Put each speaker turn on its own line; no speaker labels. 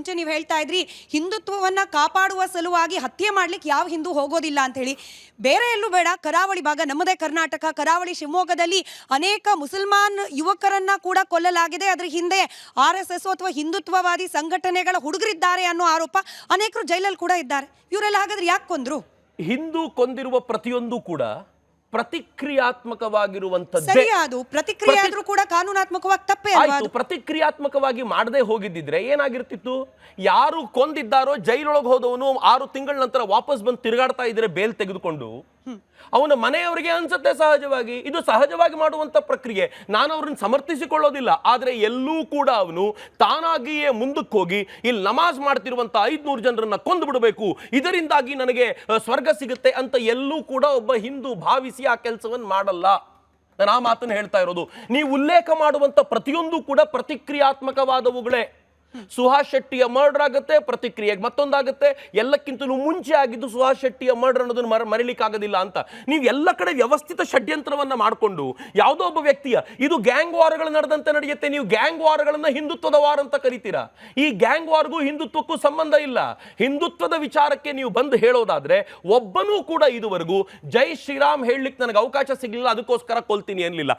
ಮುಂಚೆ ನೀವು ಹೇಳ್ತಾ ಇದ್ರಿ ಹಿಂದುತ್ವವನ್ನ ಕಾಪಾಡುವ ಸಲುವಾಗಿ ಹತ್ಯೆ ಮಾಡ್ಲಿಕ್ಕೆ ಯಾವ ಹಿಂದೂ ಹೋಗೋದಿಲ್ಲ ಅಂತ ಹೇಳಿ. ಬೇರೆ ಎಲ್ಲೂ ಬೇಡ, ಕರಾವಳಿ ಭಾಗ ನಮ್ಮದೇ ಕರ್ನಾಟಕ, ಕರಾವಳಿ ಶಿವಮೊಗ್ಗದಲ್ಲಿ ಅನೇಕ ಮುಸಲ್ಮಾನ್ ಯುವಕರನ್ನ ಕೂಡ ಕೊಲ್ಲಲಾಗಿದೆ. ಅದ್ರ ಹಿಂದೆ RSS ಅಥವಾ ಹಿಂದುತ್ವವಾದಿ ಸಂಘಟನೆಗಳ ಹುಡುಗರಿದ್ದಾರೆ ಅನ್ನೋ ಆರೋಪ, ಅನೇಕರು ಜೈಲಲ್ಲಿ ಕೂಡ ಇದ್ದಾರೆ. ಇವರೆಲ್ಲ ಹಾಗಾದ್ರೆ ಯಾಕೆ ಕೊಂದ್ರು?
ಹಿಂದೂ ಕೊಂದಿರುವ ಪ್ರತಿಯೊಂದು ಕೂಡ ಪ್ರತಿಕ್ರಿಯಾತ್ಮಕವಾಗಿರುವಂತದ್ದು.
ಸರಿ, ಅದು ಪ್ರತಿಕ್ರಿಯೆ ಆದ್ರೂ ಕೂಡ ಕಾನೂನಾತ್ಮಕವಾಗಿ ತಪ್ಪೇ ಅಲ್ವಾ?
ಪ್ರತಿಕ್ರಿಯಾತ್ಮಕವಾಗಿ ಮಾಡದೆ ಹೋಗಿದ್ದಿದ್ರೆ ಏನಾಗಿರ್ತಿತ್ತು? ಯಾರು ಕೊಂದಿದ್ದಾರೋ ಜೈಲೊಳಗೆ ಹೋದವನು 6 ತಿಂಗಳ ನಂತರ ವಾಪಸ್ ಬಂದು ತಿರುಗಾಡ್ತಾ ಇದ್ರೆ ಬೇಲ್ ತೆಗೆದುಕೊಂಡು, ಅವನ ಮನೆಯವರಿಗೆ ಅನ್ಸುತ್ತೆ ಸಹಜವಾಗಿ, ಇದು ಸಹಜವಾಗಿ ಮಾಡುವಂತ ಪ್ರಕ್ರಿಯೆ, ನಾನು ಅವ್ರನ್ನ ಸಮರ್ಥಿಸಿಕೊಳ್ಳೋದಿಲ್ಲ. ಆದ್ರೆ ಎಲ್ಲೂ ಕೂಡ ಅವನು ತಾನಾಗಿಯೇ ಮುಂದಕ್ಕೆ ಹೋಗಿ ಇಲ್ಲಿ ನಮಾಜ್ ಮಾಡ್ತಿರುವಂತ 500 ಜನರನ್ನ ಕೊಂದು ಬಿಡಬೇಕು, ಇದರಿಂದಾಗಿ ನನಗೆ ಸ್ವರ್ಗ ಸಿಗುತ್ತೆ ಅಂತ ಎಲ್ಲೂ ಕೂಡ ಒಬ್ಬ ಹಿಂದೂ ಭಾವಿಸಿ ಆ ಕೆಲಸವನ್ನು ಮಾಡಲ್ಲ. ನಾನು ಆ ಮಾತನ್ನು ಹೇಳ್ತಾ ಇರೋದು. ನೀವು ಉಲ್ಲೇಖ ಮಾಡುವಂತ ಪ್ರತಿಯೊಂದು ಕೂಡ ಪ್ರತಿಕ್ರಿಯಾತ್ಮಕವಾದವುಗಳೇ. ಸುಹಾಸ್ ಶೆಟ್ಟಿಯ ಮರ್ಡರ್ ಆಗುತ್ತೆ, ಪ್ರತಿಕ್ರಿಯೆಗೆ ಮತ್ತೊಂದಾಗುತ್ತೆ. ಎಲ್ಲಕ್ಕಿಂತಲೂ ಮುಂಚೆ ಆಗಿದ್ದು ಸುಹಾಸ್ ಶೆಟ್ಟಿಯ ಮರ್ಡರ್ ಅನ್ನೋದನ್ನು ಮರಿಲಿಕ್ಕಾಗೋದಿಲ್ಲ ಅಂತ ನೀವು ಎಲ್ಲ ಕಡೆ ವ್ಯವಸ್ಥಿತ ಷಡ್ಯಂತ್ರವನ್ನ ಮಾಡಿಕೊಂಡು ಯಾವುದೋ ಒಬ್ಬ ವ್ಯಕ್ತಿಯ ಇದು ಗ್ಯಾಂಗ್ ವಾರ್ಗಳು ನಡೆದಂತೆ ನಡೆಯುತ್ತೆ. ನೀವು ಗ್ಯಾಂಗ್ ವಾರ್ಗಳನ್ನ ಹಿಂದುತ್ವದ ವಾರ್ ಅಂತ ಕರಿತೀರಾ. ಈ ಗ್ಯಾಂಗ್ ವಾರ್ಗೂ ಹಿಂದುತ್ವಕ್ಕೂ ಸಂಬಂಧ ಇಲ್ಲ. ಹಿಂದುತ್ವದ ವಿಚಾರಕ್ಕೆ ನೀವು ಬಂದು ಹೇಳೋದಾದ್ರೆ ಒಬ್ಬನೂ ಕೂಡ ಇದುವರೆಗೂ ಜೈ ಶ್ರೀರಾಮ್ ಹೇಳಲಿಕ್ಕೆ ನನಗೆ ಅವಕಾಶ ಸಿಗಲಿಲ್ಲ, ಅದಕ್ಕೋಸ್ಕರ ಕೊಲ್ತೀನಿ ಅನ್ನಲಿಲ್ಲ.